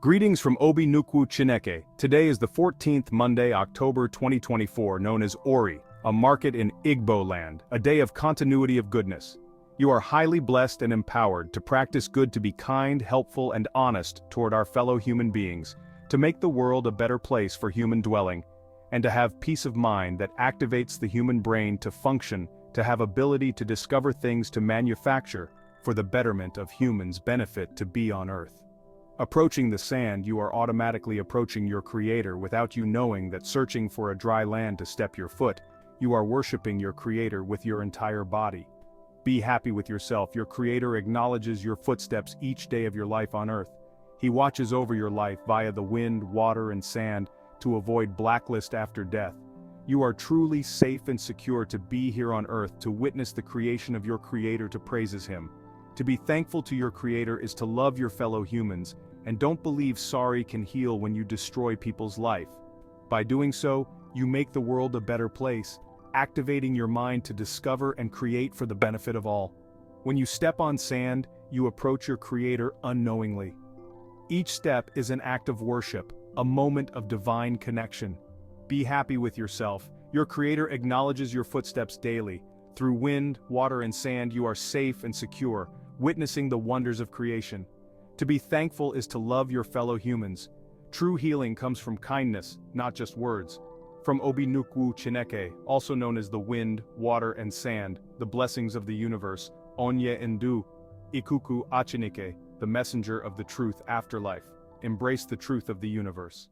Greetings from Obi Nnukwu Chineke. Today is the 14th Monday, October 2024, known as Orie, a market in Igbo Land, a day of continuity of goodness. You are highly blessed and empowered to practice good, to be kind, helpful, and honest toward our fellow human beings, to make the world a better place for human dwelling, and to have peace of mind that activates the human brain to function, to have ability to discover things, to manufacture, for the betterment of humans' benefit to be on earth. Approaching the sand, you are automatically approaching your Creator without you knowing that. Searching for a dry land to step your foot, you are worshiping your Creator with your entire body. Be happy with yourself. Your Creator acknowledges your footsteps each day of your life on earth. He watches over your life via the wind, water, and sand to avoid blacklist after death. You are truly safe and secure to be here on earth, to witness the creation of your Creator, to praises Him. To be thankful to your Creator is to love your fellow humans, and don't believe sorry can heal when you destroy people's life. By doing so, you make the world a better place, activating your mind to discover and create for the benefit of all. When you step on sand, you approach your Creator unknowingly. Each step is an act of worship, a moment of divine connection. Be happy with yourself. Your Creator acknowledges your footsteps daily. Through wind, water, and sand, you are safe and secure, witnessing the wonders of creation. To be thankful is to love your fellow humans. True healing comes from kindness, not just words. From Obi Nnukwu Chineke, also known as the wind, water, and sand, the blessings of the universe, Orie Nnukwu Chineke, the messenger of the truth afterlife. Embrace the truth of the universe.